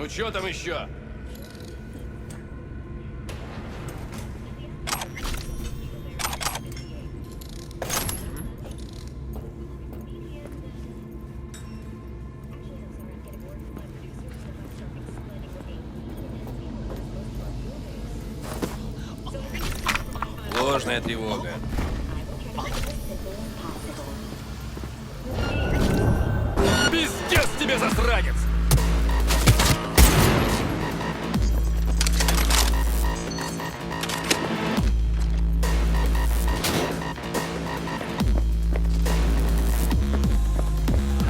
Ну чё там еще? Ложная тревога. Пиздец тебе, засранец!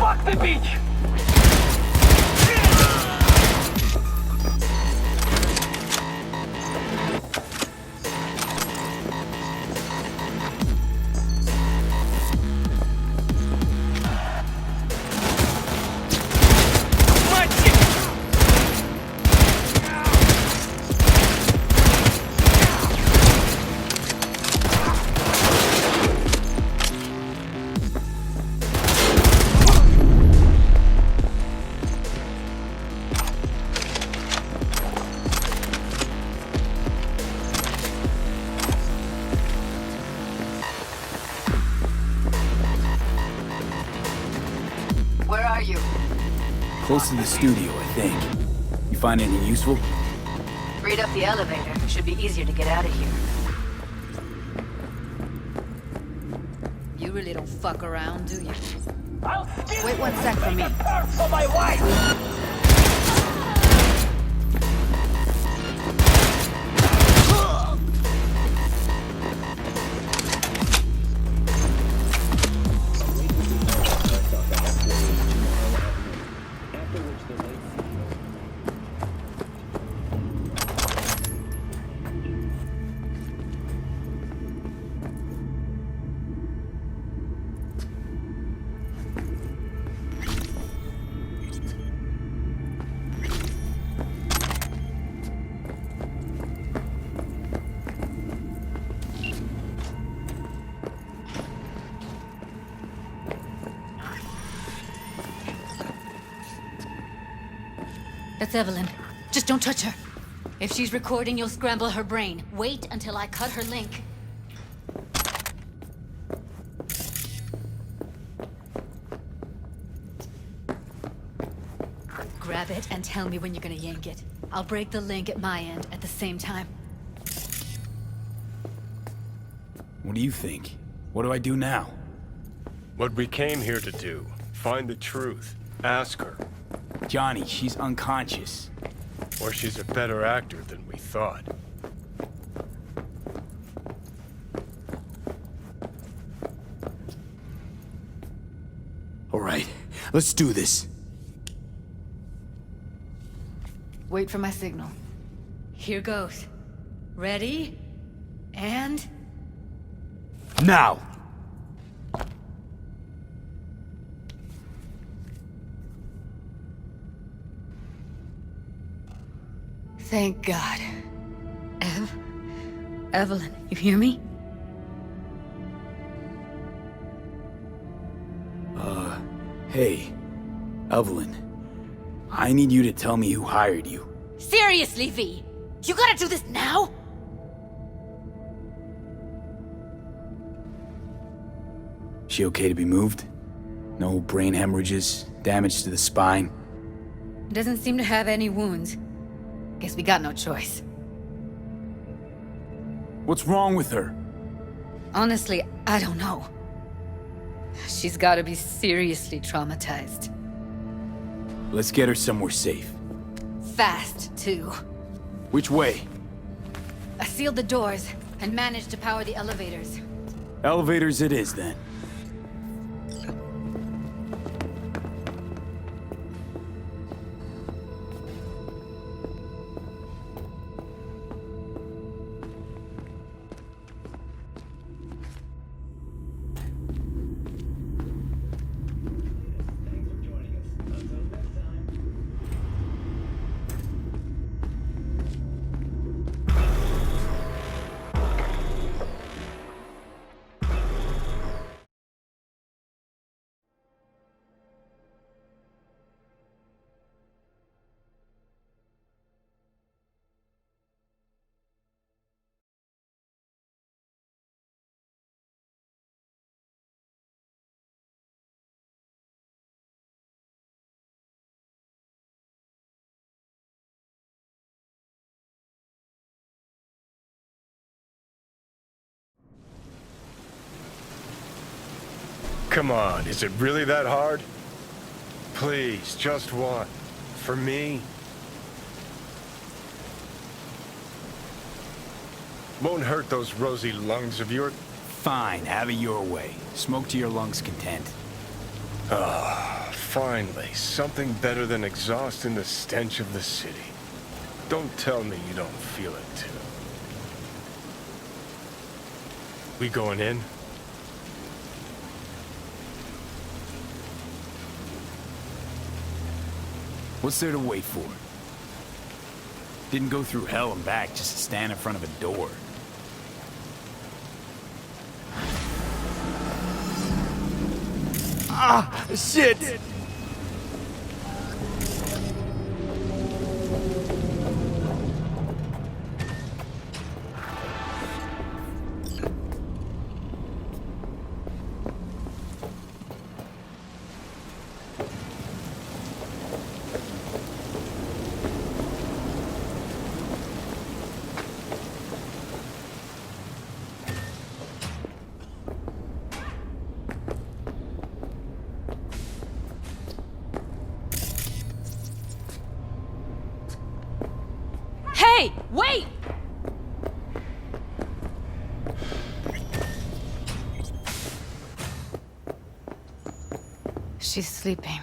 Fuck the beach! Where are you? Close to the studio, I think. You find anything useful? Read up the elevator. Should be easier to get out of here. You really don't fuck around, do you? I'll steal Wait 1 sec for me. parts for my wife! That's Evelyn. Just don't touch her. If she's recording, you'll scramble her brain. Wait until I cut her link. Grab it and tell me when you're gonna yank it. I'll break the link at my end at the same time. What do you think? What do I do now? What we came here to do. Find the truth. Ask her. Johnny, she's unconscious. Or she's a better actor than we thought. All right, let's do this. Wait for my signal. Here goes. Ready? And... Now! Thank God. Evelyn, you hear me? Hey, Evelyn. I need you to tell me who hired you. Seriously, V! You gotta do this now? She okay to be moved? No brain hemorrhages, damage to the spine? Doesn't seem to have any wounds. Guess we got no choice. What's wrong with her? Honestly, I don't know. She's gotta be seriously traumatized. Let's get her somewhere safe. Fast, too. Which way? I sealed the doors and managed to power the elevators. Elevators it is, then. Come on, is it really that hard? Please, just one. For me? Won't hurt those rosy lungs of yours. Fine, have it your way. Smoke to your lungs' content. Finally, something better than exhaust in the stench of the city. Don't tell me you don't feel it too. We going in? What's there to wait for? Didn't go through hell and back just to stand in front of a door. Ah, shit! Hey, wait! She's sleeping.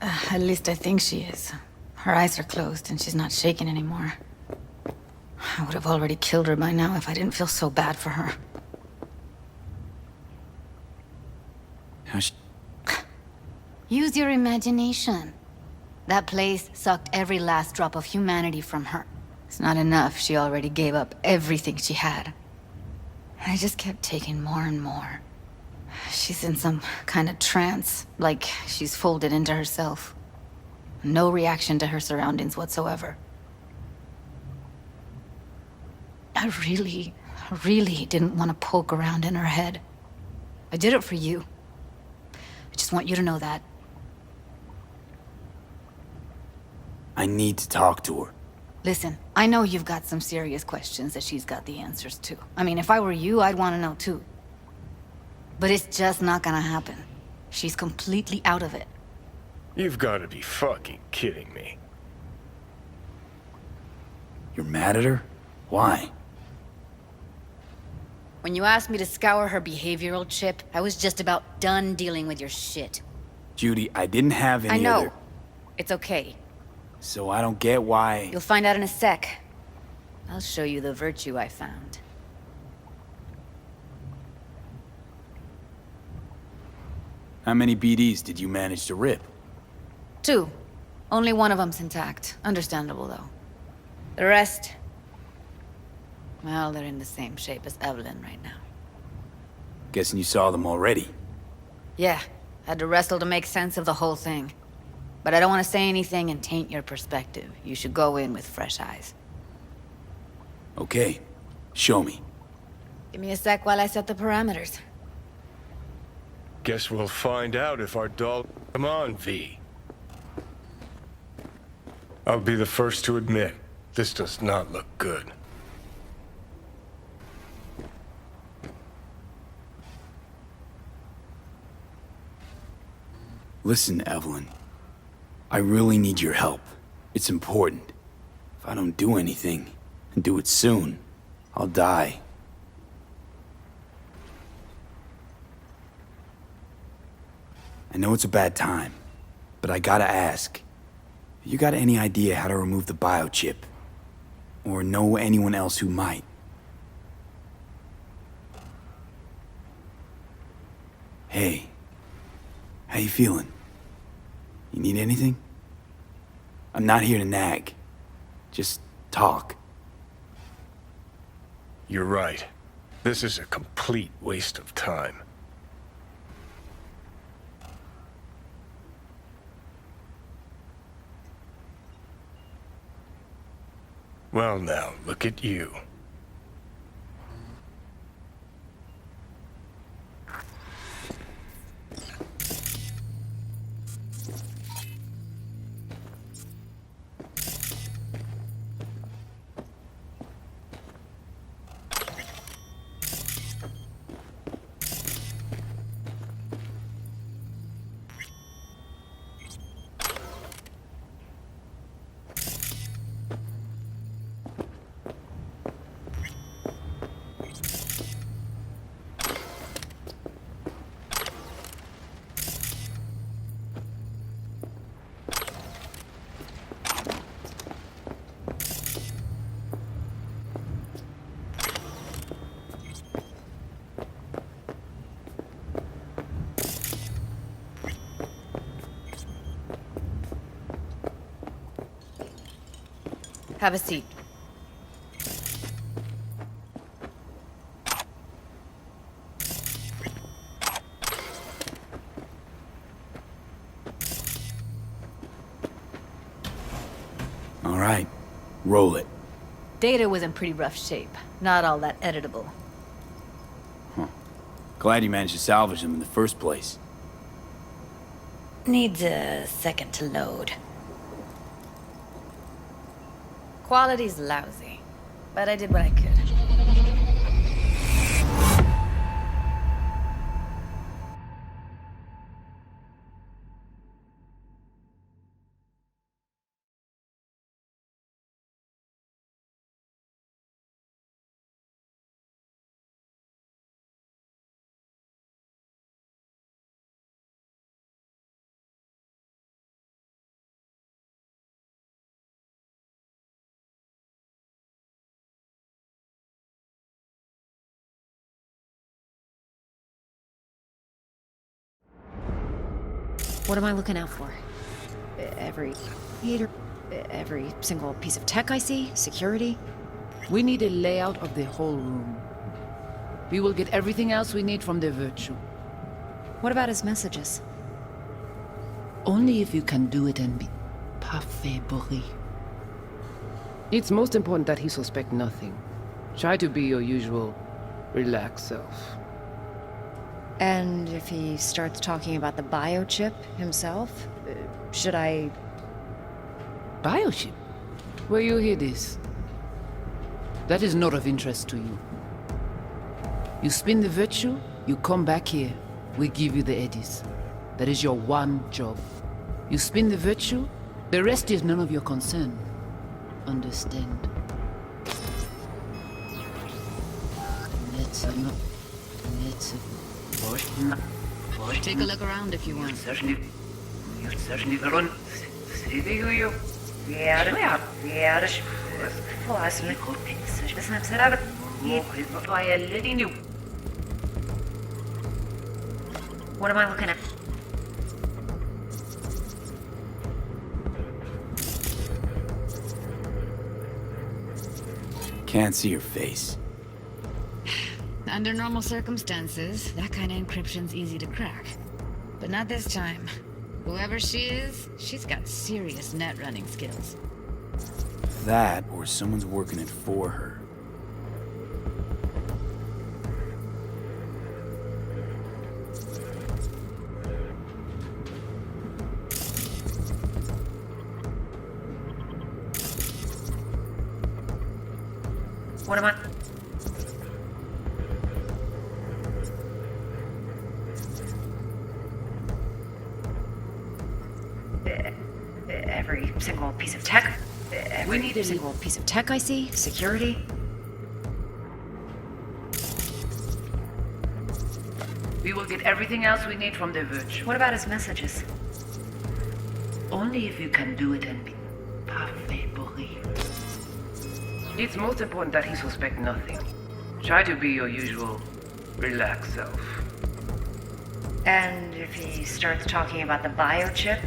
At least I think she is. Her eyes are closed and she's not shaking anymore. I would have already killed her by now if I didn't feel so bad for her. How's Use your imagination. That place sucked every last drop of humanity from her. It's not enough, she already gave up everything she had. I just kept taking more and more. She's in some kind of trance, like she's folded into herself. No reaction to her surroundings whatsoever. I really didn't want to poke around in her head. I did it for you. I just want you to know that. I need to talk to her. Listen, I know you've got some serious questions that she's got the answers to. I mean, if I were you, I'd want to know too. But it's just not gonna happen. She's completely out of it. You've got to be fucking kidding me. You're mad at her? Why? When you asked me to scour her behavioral chip, I was just about done dealing with your shit. Judy, I didn't have any I know. other... It's okay. So I don't get why... You'll find out in a sec. I'll show you the virtue I found. How many BDs did you manage to rip? 2. Only one of them's intact. Understandable, though. The rest... well, they're in the same shape as Evelyn right now. Guessing you saw them already. Yeah, had to wrestle to make sense of the whole thing. But I don't want to say anything and taint your perspective. You should go in with fresh eyes. Okay, show me. Give me a sec while I set the parameters. Guess we'll find out if our doll... Come on, V. I'll be the first to admit, this does not look good. Listen, Evelyn. I really need your help. It's important. If I don't do anything, and do it soon, I'll die. I know it's a bad time, but I gotta ask. You got any idea how to remove the biochip? Or know anyone else who might? Hey, how you feeling? You need anything? I'm not here to nag. Just talk. You're right. This is a complete waste of time. Well now, look at you. Have a seat. All right, roll it. Data was in pretty rough shape. Not all that editable. Glad you managed to salvage them in the first place. Needs a second to load. Quality's lousy, but I did what I could. What am I looking out for? Every meter, every single piece of tech I see? Security? We need a layout of the whole room. We will get everything else we need from the virtue. What about his messages? Only if you can do it and be parfait bourré. It's most important that he suspect nothing. Try to be your usual, relaxed self. And if he starts talking about the biochip himself, should I... Biochip? Where you hear this? That is not of interest to you. You spin the virtue, you come back here. We give you the eddies. That is your one job. You spin the virtue, the rest is none of your concern. Understand? Take a look around if you want. What am I looking at? Can't see your face. Under normal circumstances, that kind of encryption's easy to crack. But not this time. Whoever she is, she's got serious net running skills. That, or someone's working it for her. What am I... Every single piece of tech? Every single piece of tech I see? Security? We will get everything else we need from the virtue. What about his messages? Only if you can do it and be parfait bourré. It's most important that he suspect nothing. Try to be your usual, relaxed self. And if he starts talking about the biochip?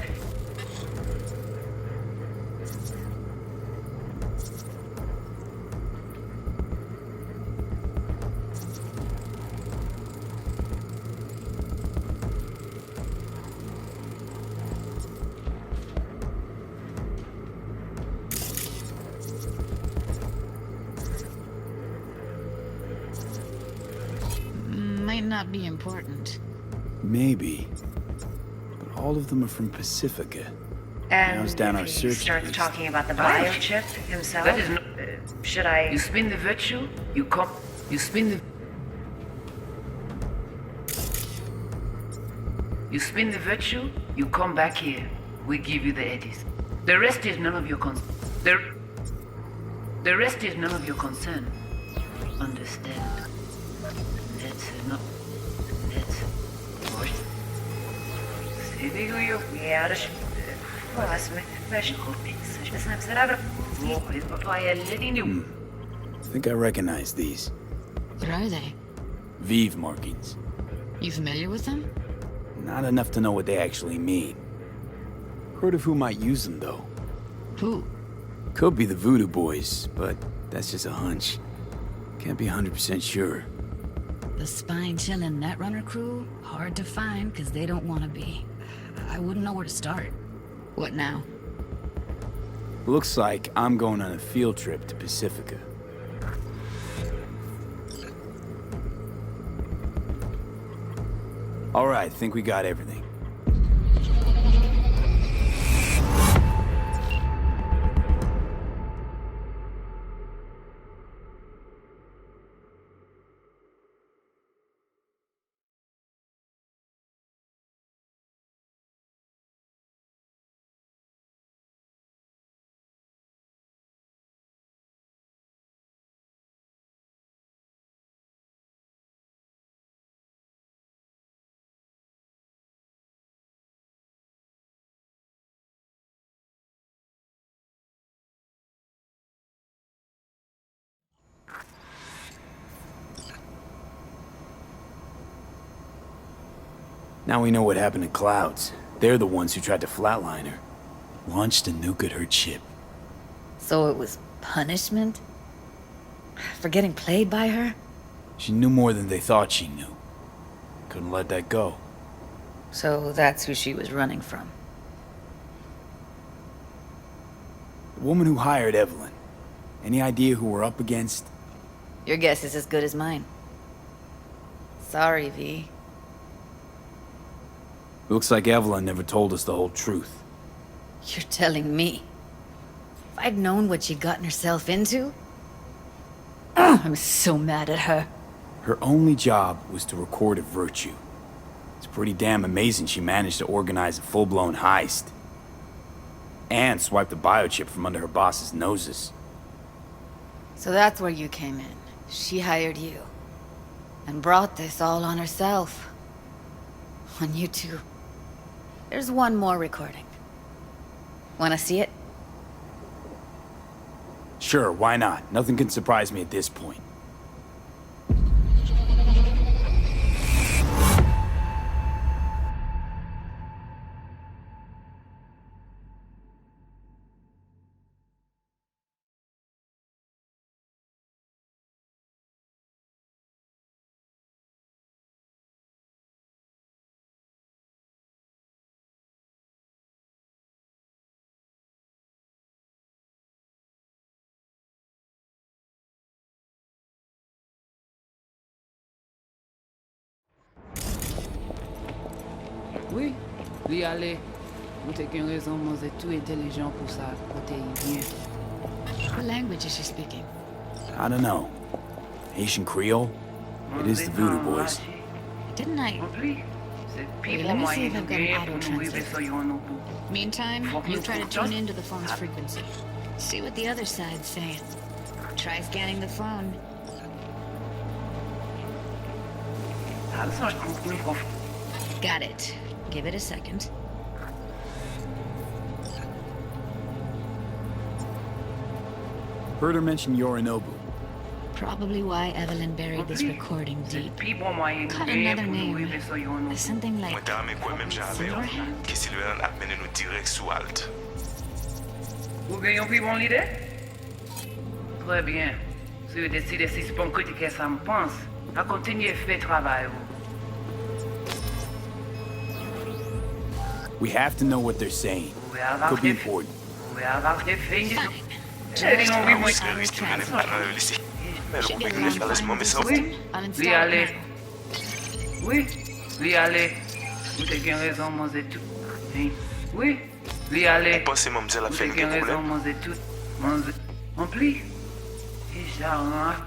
Might not be important. Maybe. But all of them are from Pacifica. And Narrows down our if he search starts list. talking about the biochip himself? That is not... Should I... You spin the virtue, you come... You spin the... You spin the virtue, you come back here. We give you the eddies. The rest is none of your concern. The rest is none of your concern. Understand? Let's not... Let's... What? I think I recognize these. What are they? Vive markings. You familiar with them? Not enough to know what they actually mean. Heard of who might use them, though. Who? Could be the Voodoo Boys, but that's just a hunch. Can't be 100% sure. The spine-chilling Netrunner crew? Hard to find, because they don't want to be. I wouldn't know where to start. What now? Looks like I'm going on a field trip to Pacifica. All right, think we got everything. Now we know what happened to Clouds. They're the ones who tried to flatline her. Launched a nuke at her ship. So it was punishment? For getting played by her? She knew more than they thought she knew. Couldn't let that go. So that's who she was running from. The woman who hired Evelyn. Any idea who we're up against? Your guess is as good as mine. Sorry, V. Looks like Evelyn never told us the whole truth. You're telling me. If I'd known what she'd gotten herself into... I'm so mad at her. Her only job was to record a virtue. It's pretty damn amazing she managed to organize a full-blown heist. And swipe the biochip from under her boss's noses. So that's where you came in. She hired you. And brought this all on herself. On you two. There's one more recording. Wanna see it? Sure, why not? Nothing can surprise me at this point. Oui, li ale. Mwen te gen rezon mwen ze tout intelligent pou sa kote yi vyen. What language is she speaking? I don't know. Haitian Creole? It is the Voodoo Boys. Didn't I? Wait, let me see if I've got an auto-translate. Meantime, you try to tune into the phone's frequency. See what the other side's saying. Try scanning the phone. Got it. Give it a second. Heard her mention Yorinobu. Probably why Evelyn buried this recording deep. Caught another name. Something like... Mwen ta ame kwen menm jan ave yo, ki Silveran ap mene nou direk sou alt. Vous gagnez plus bon l'idée? Très bien. Si vous décidez si c'est pour critiquer ça me pense, à continuer à faire travail. We have to know what they're saying. Could be important. Vous avoir des fins. Ou se riske mene pa nan yo lisi. Men lo pou bek ne fales mwen mesav. Li ale. Oui, li ale. Vous avez bien raison, moi c'est tout. Oui, li ale. Ou pense mwen mze la fe Vous nou avez gen raison, problem? moi c'est tout. On plie. Et j'arrange.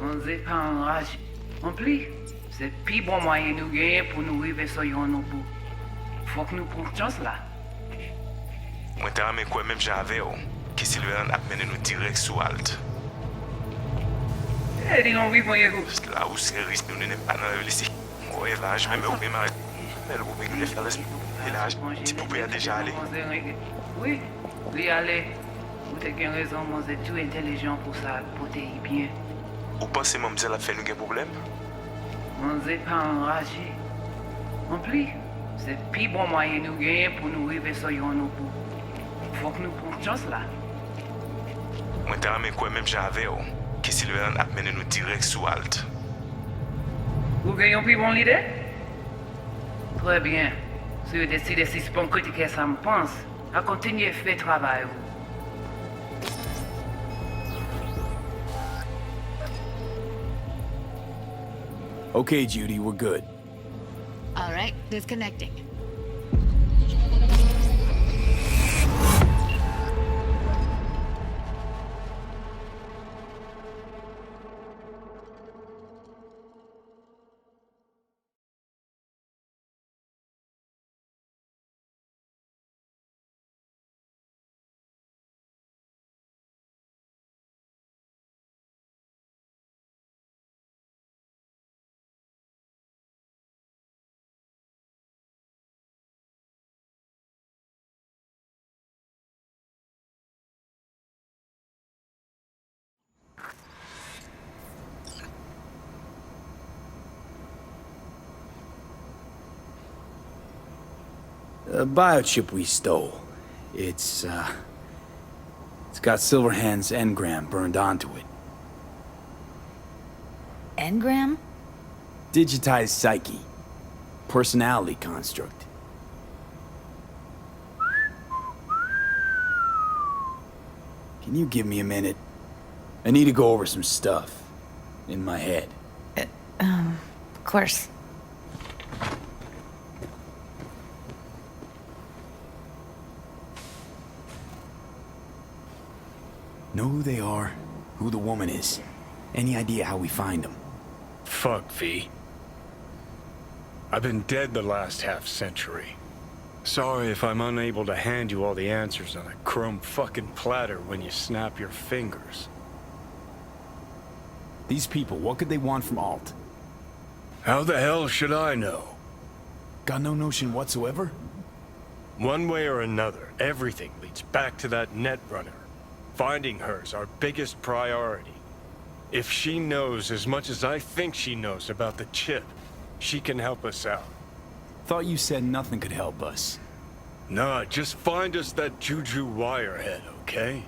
On n'est pas enragé. On plie. C'est le plus bon moyen nous gagner pour nous arriver sur yon bout. Faut que nous prenions chance là. Mwen ta ame kwen menm jan ave yo, ki Silveran ap mene nou direk sou alt. Eh, dis donc, oui, bon, yego. La ou se riske nou ne pa nan yo lisi. Mwen evaj mwen me ou be mare. Men lo pou bek ne fales mwen. E la ti poupe a deja ale. Oui, li ale. Vous avez bien raison, moi c'est tout intelligent pour ça, pour te y bien. Ou pense mwen mze la fe nou gen problem? On n'est pas enragé. On plie. C'est le plus bon moyen nous gagner pour nous arriver sur yon bout. Faut que nous prenions chance là. Mwen te rame kwen menm jave yo, ki Silverhand ap mene nou direct sou Alt. Ou gen yon pi bon l'idée? Très bien. Si vous décidez si c'est bon critiquer ça me pense, à continuer faire travail. Okay, Judy, we're good. All right, disconnecting. The biochip we stole. It's got Silverhand's engram burned onto it. Engram? Digitized psyche. Personality construct. Can you give me a minute? I need to go over some stuff. In my head. Of course. Know who they are, who the woman is. Any idea how we find them? Fuck, V. I've been dead the last half-century. Sorry if I'm unable to hand you all the answers on a chrome fucking platter when you snap your fingers. These people, what could they want from Alt? How the hell should I know? Got no notion whatsoever? One way or another, everything leads back to that Netrunner. Finding her's our biggest priority. If she knows as much as I think she knows about the chip, she can help us out. Thought you said nothing could help us. Nah, just find us that Juju wirehead, okay?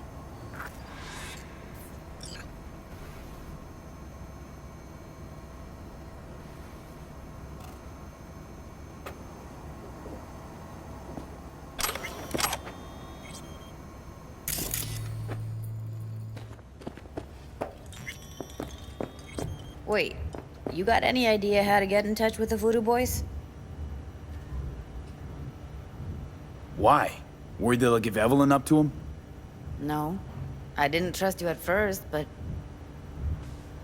Wait, you got any idea how to get in touch with the Voodoo Boys? Why? Worried they'll give Evelyn up to him? No. I didn't trust you at first, but...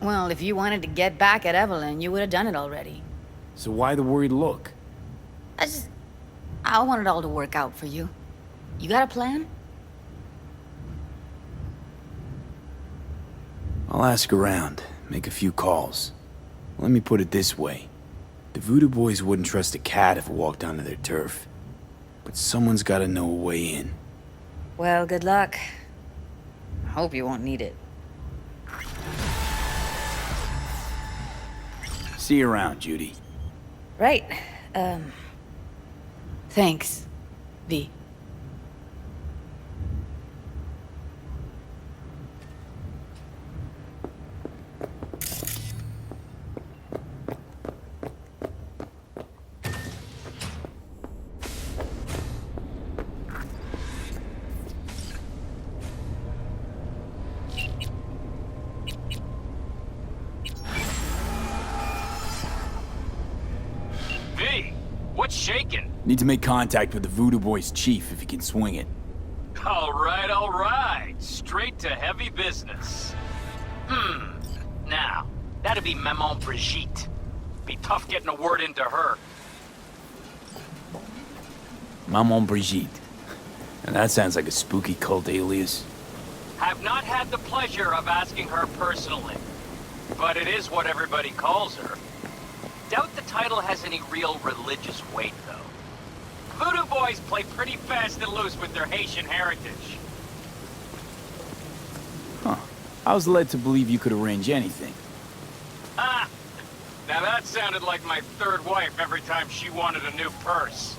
Well, if you wanted to get back at Evelyn, you would have done it already. So why the worried look? I want it all to work out for you. You got a plan? I'll ask around, make a few calls. Let me put it this way. The Voodoo Boys wouldn't trust a cat if it walked onto their turf. But someone's gotta know a way in. Well, good luck. I hope you won't need it. See you around, Judy. Right. Thanks, V. V, what's shaking? Need to make contact with the Voodoo Boys chief if he can swing it. All right. Straight to heavy business. Now, that'd be Maman Brigitte. Be tough getting a word into her. Maman Brigitte. And that sounds like a spooky cult alias. Have not had the pleasure of asking her personally, but it is what everybody calls her. Doubt the title has any real religious weight, though. Voodoo Boys play pretty fast and loose with their Haitian heritage. Huh. I was led to believe you could arrange anything. Ah! Now that sounded like my third wife every time she wanted a new purse.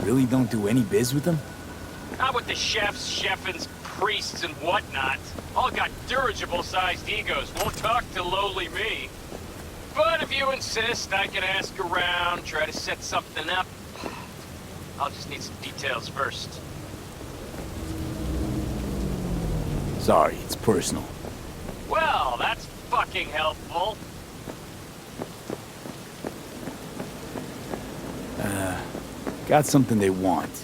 Really don't do any biz with them? Not with the chefs, chefins, priests, and whatnot. All got dirigible-sized egos, won't talk to lowly me. But if you insist, I can ask around, try to set something up. I'll just need some details first. Sorry, it's personal. Well, that's fucking helpful. Got something they want.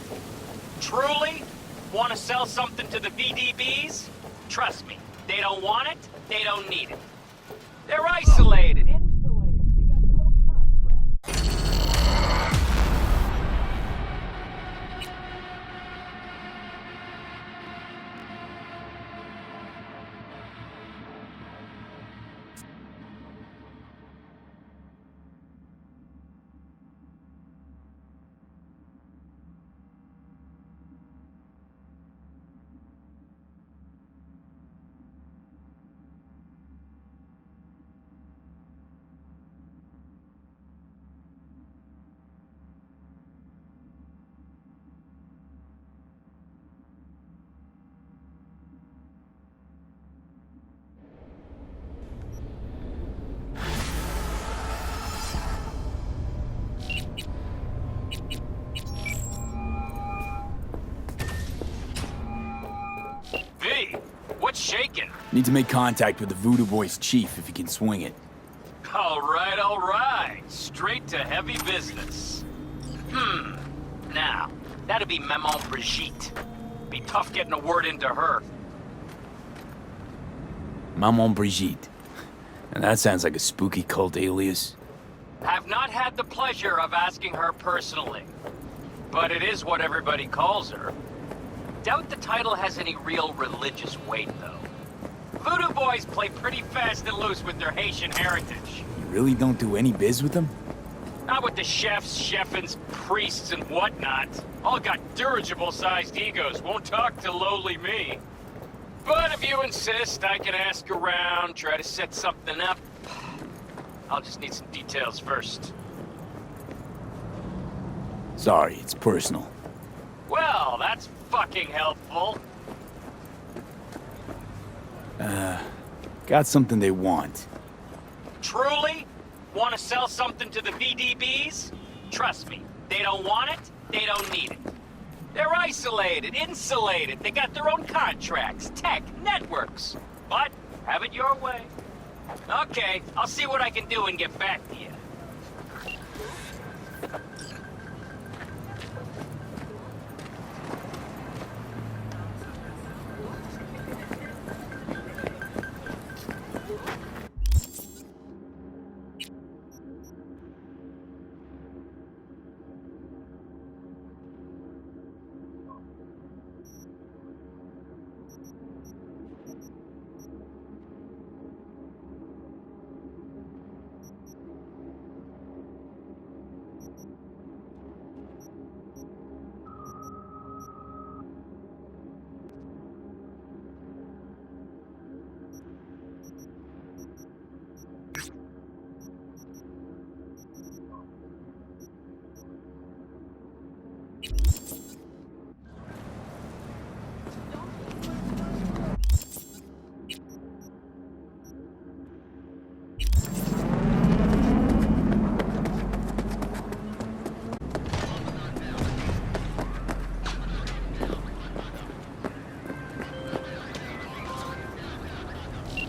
Truly? Want to sell something to the VDBs? Trust me, they don't want it, they don't need it. They're isolated, insulated, they got their own contracts. V, what's shaking? Need to make contact with the Voodoo Boys chief if you can swing it. All right. Straight to heavy business. Now, that'd be Maman Brigitte. Be tough getting a word into her. Maman Brigitte. And that sounds like a spooky cult alias. Have not had the pleasure of asking her personally. But it is what everybody calls her. Doubt the title has any real religious weight, though. Voodoo Boys play pretty fast and loose with their Haitian heritage. You really don't do any biz with them? Not with the chefs, chefins, priests, and whatnot. All got dirigible-sized egos, won't talk to lowly me. But if you insist, I can ask around, try to set something up. I'll just need some details first. Sorry, it's personal. Well, that's fucking helpful. Got something they want. Truly? Want to sell something to the VDBs? Trust me, they don't want it, they don't need it. They're isolated, insulated, they got their own contracts, tech, networks. But, have it your way. Okay, I'll see what I can do and get back to you.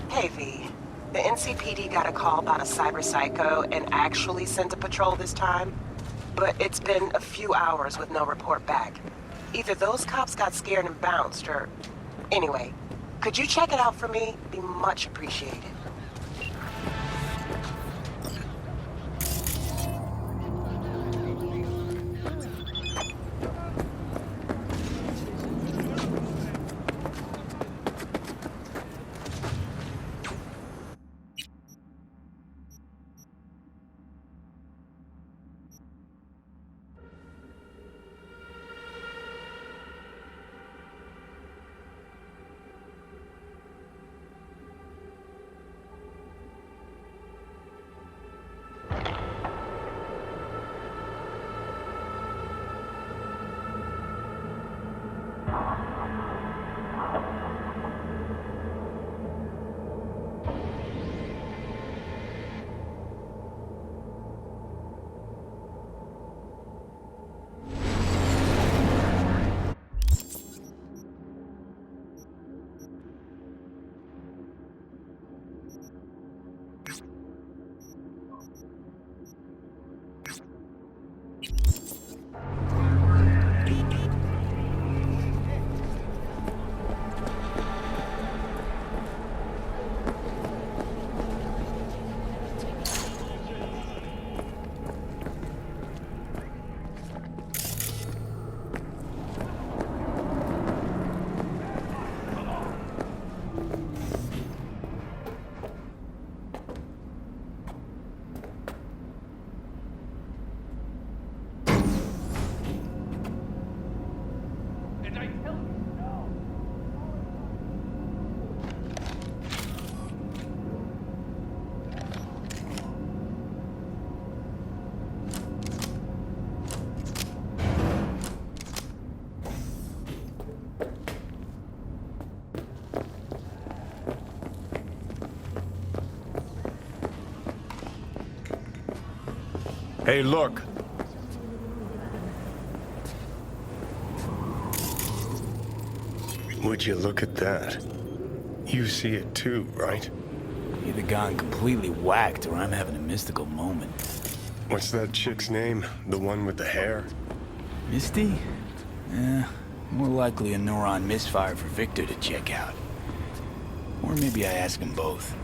Hey, V. The NCPD got a call about a cyber psycho and actually sent a patrol this time. But it's been a few hours with no report back. Either those cops got scared and bounced, or... Anyway, could you check it out for me? Be much appreciated. Hey, look. Would you look at that? You see it too, right? Either gone completely whacked or I'm having a mystical moment. What's that chick's name? The one with the hair? Misty? More likely a neuron misfire for Victor to check out. Or maybe I ask them both.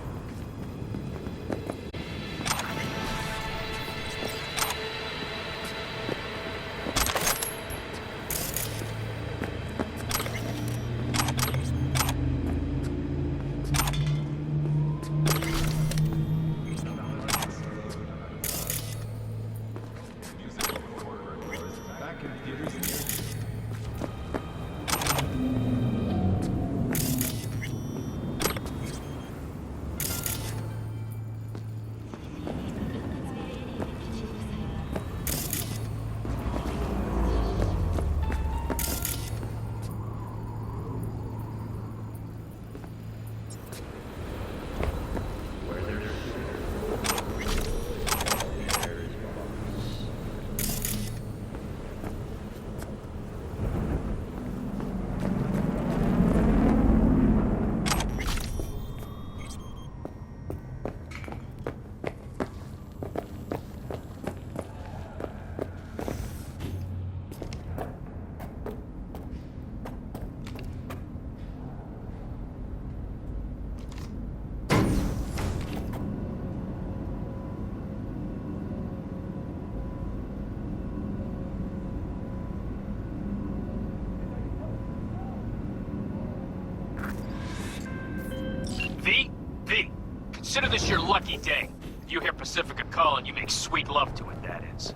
V, consider this your lucky day. You hear Pacifica call and you make sweet love to it, that is.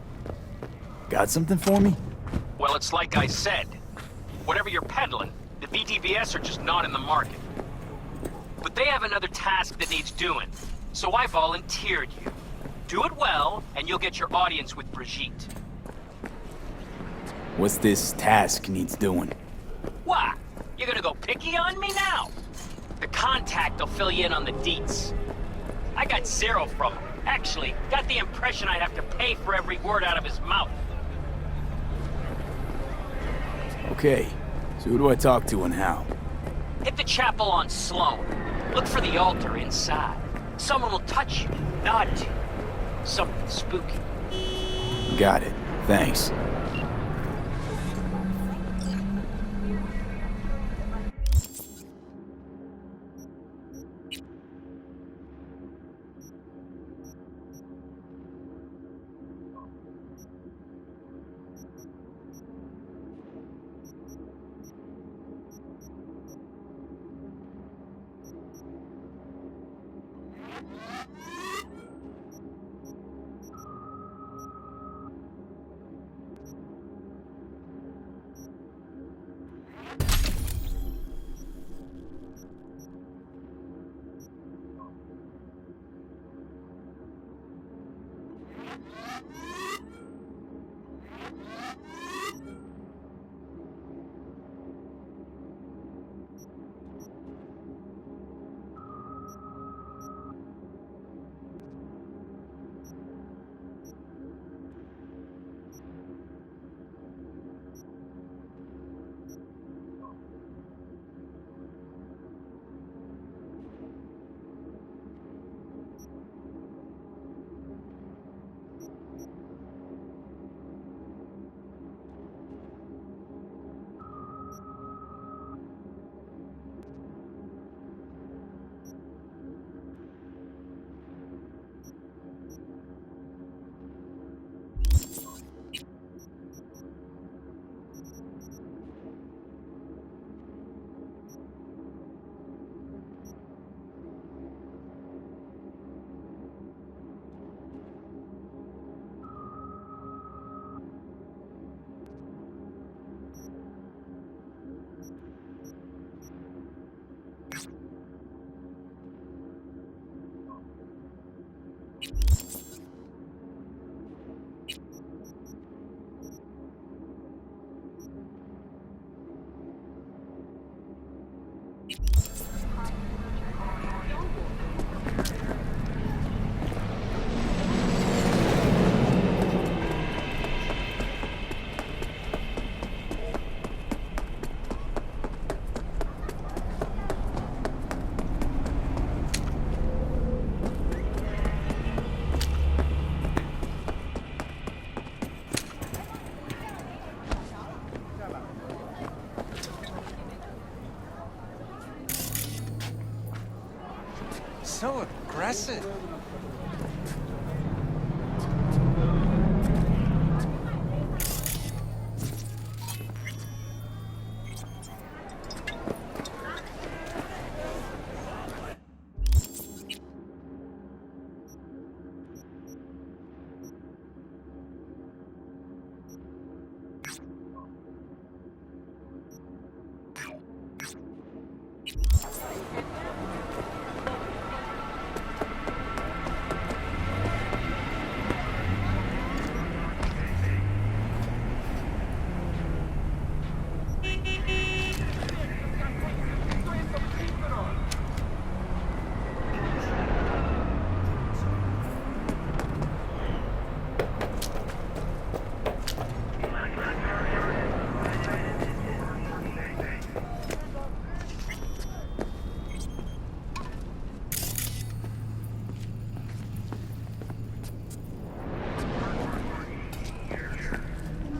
Got something for me? Well, it's like I said. Whatever you're peddling, the VTBS are just not in the market. But they have another task that needs doing, so I volunteered you. Do it well, and you'll get your audience with Brigitte. What's this task needs doing? What? You're gonna go picky on me now? The contact will fill you in on the deets. I got zero from him. Actually, got the impression I'd have to pay for every word out of his mouth. Okay, so who do I talk to and how? Hit the chapel on Sloan. Look for the altar inside. Someone will touch you, nod to you. Something spooky. Got it. Thanks. so aggressive.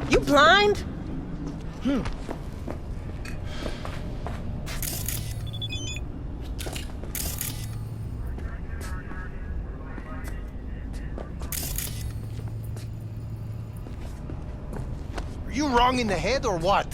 You blind? Are you wrong in the head or what?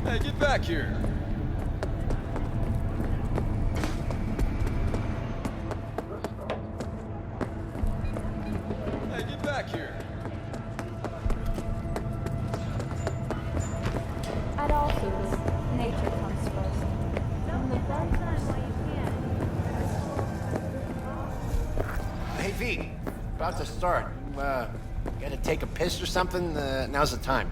Hey, get back here! back here. At all foods, nature comes first. From the bright sun while you can. Hey, V. About to start. Gotta take a piss or something? Now's the time.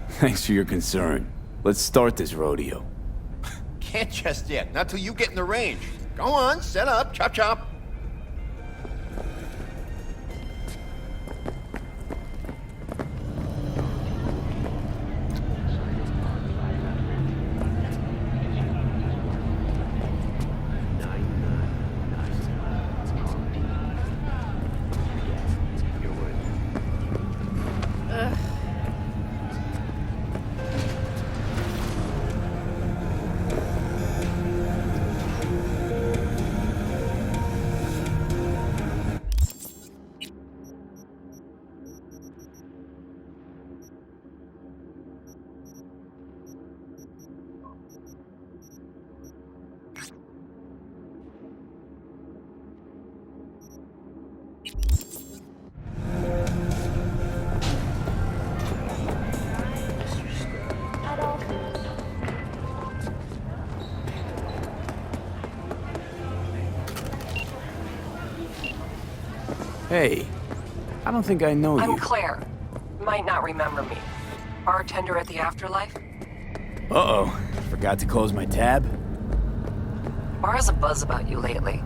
Thanks for your concern. Let's start this rodeo. Can't just yet. Not till you get in the range. Go on, set up, chop chop. Hey, I don't think I know you. I'm Claire. Might not remember me. Bartender at the Afterlife? Uh-oh. Forgot to close my tab? Bar has a buzz about you lately.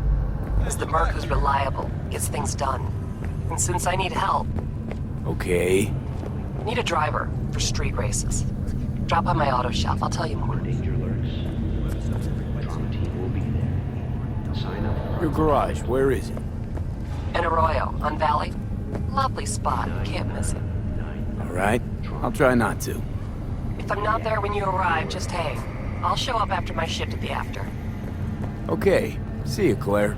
As the merc who's reliable, gets things done. And since I need help... Okay. Need a driver for street races. Drop by my auto shop, I'll tell you more. Your garage, where is it? In Arroyo, on Valley. Lovely spot, can't miss it. All right, I'll try not to. If I'm not there when you arrive, just hang. I'll show up after my shift at the After. Okay, see you, Claire.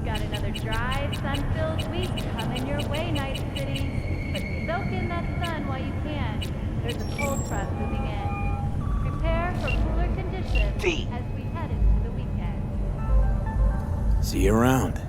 Got another dry, sun-filled week coming your way, Night City. But soak in that sun while you can. There's a cold front moving in. Prepare for cooler conditions V. as we head into the weekend. See you around.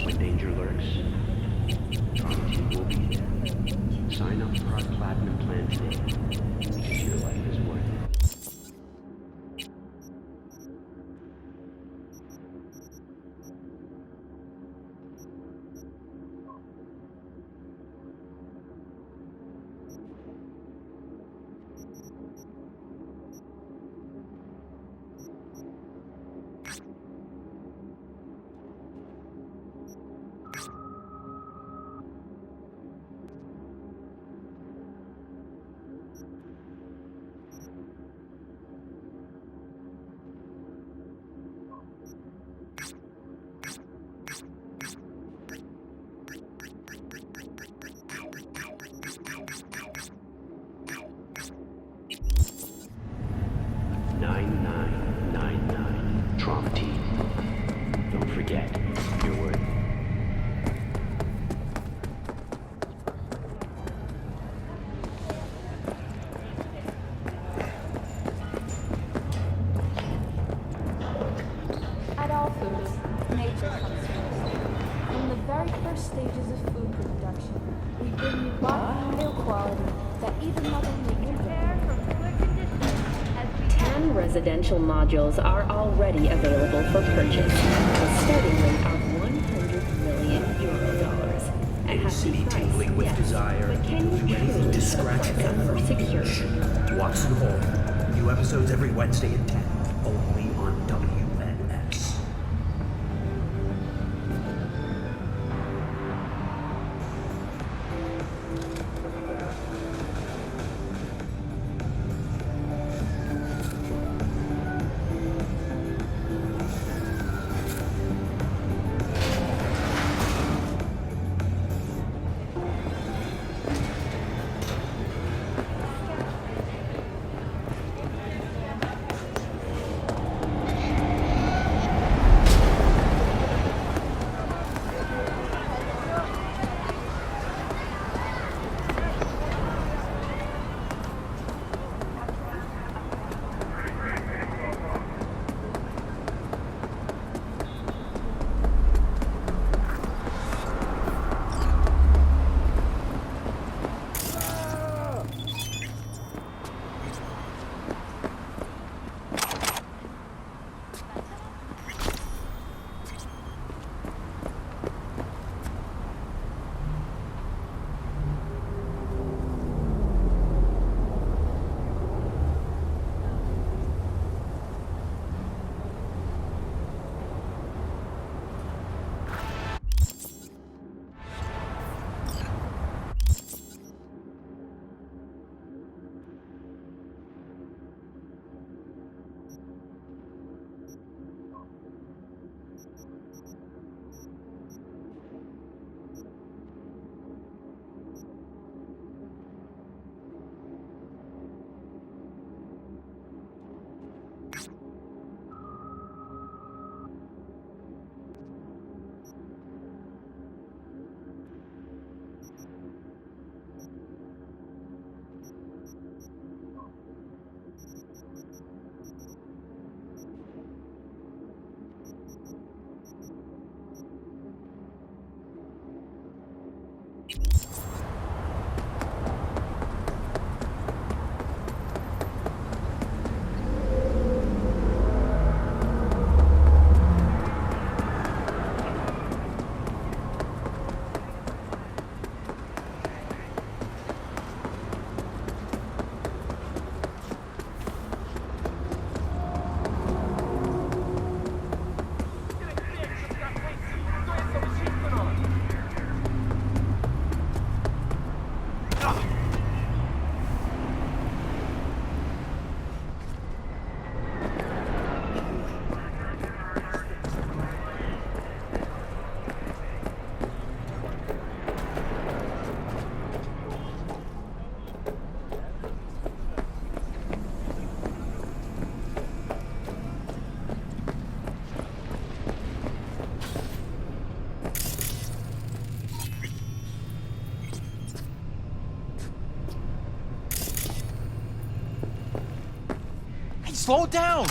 When danger lurks, our team will be there. Sign up for our platinum plan today, because your life is worth it. upper stages of food production. We bring you bio-quality that even Mother Nature prepare for cooler conditions as we 10 residential modules are already available for purchase, with a starting rate of 100 million euro dollars. A hefty price, yes, but can you truly suppress them for security? Watson Hall. New episodes every Wednesday at 10. Only on WNS. Slow down!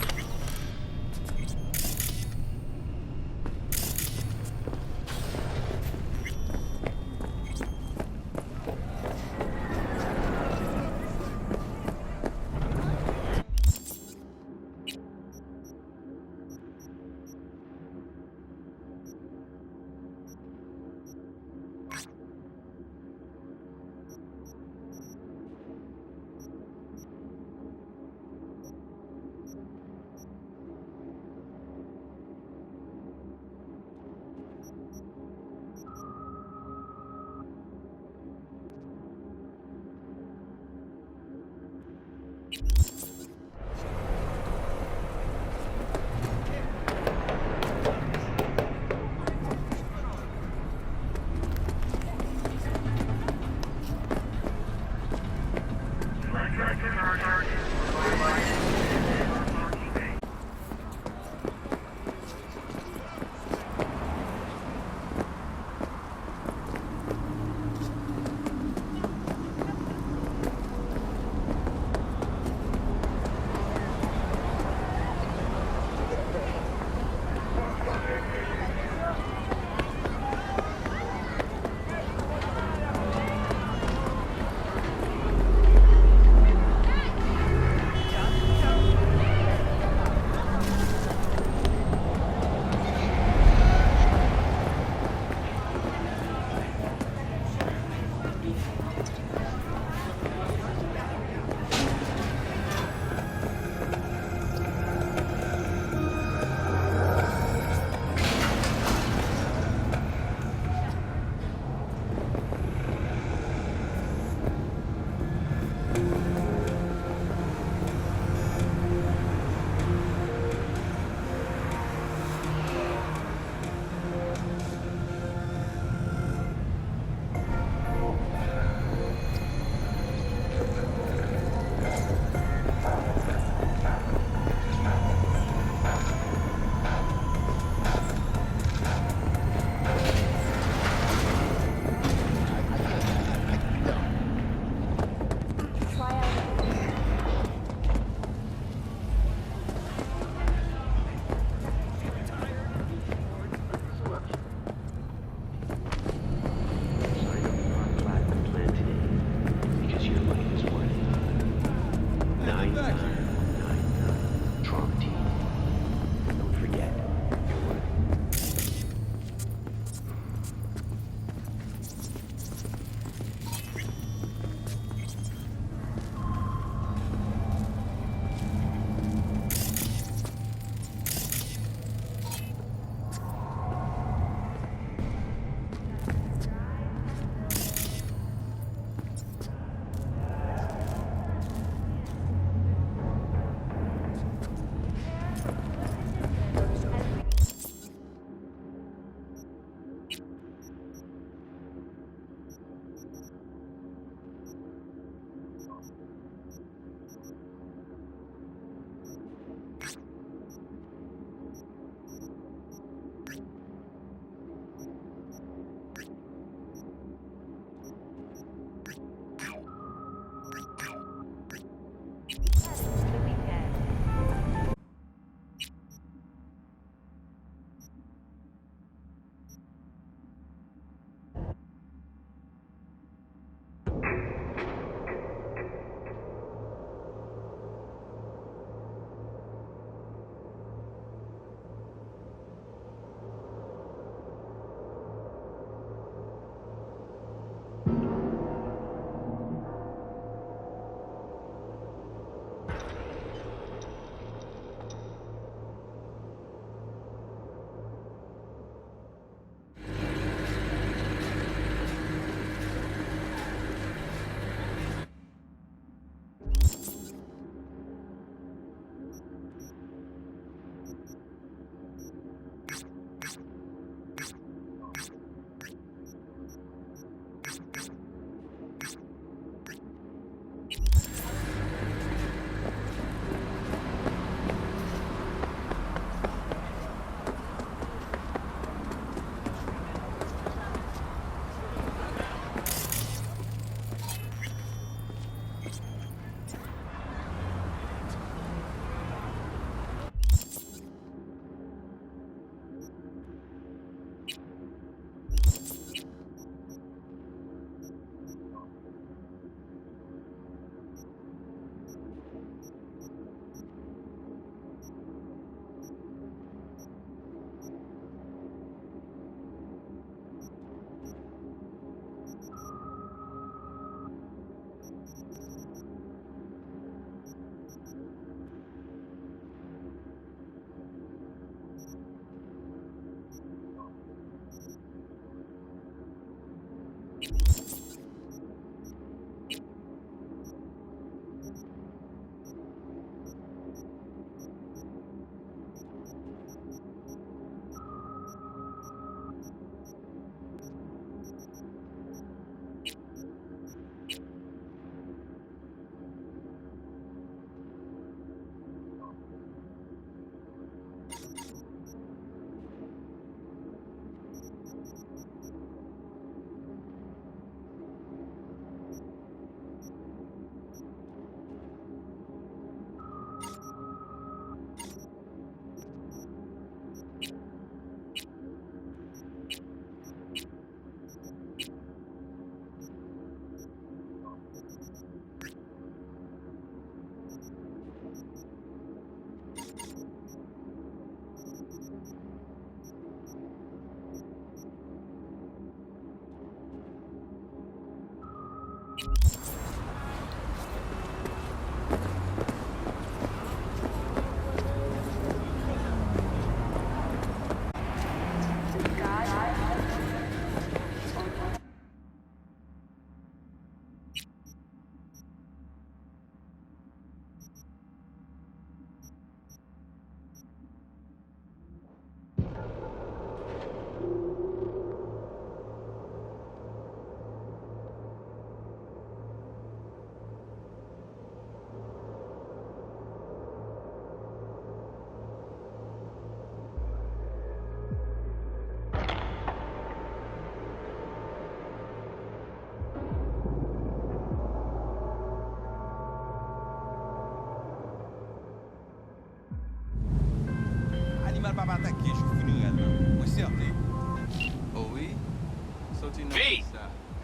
V,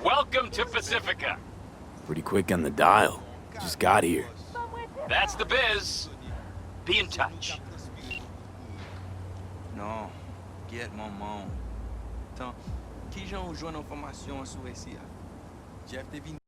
welcome to Pacifica. Pretty quick on the dial. Just got here. That's the biz. Be in touch. Non, get mon monde. Então, que já usou a informação a sua Jeff teve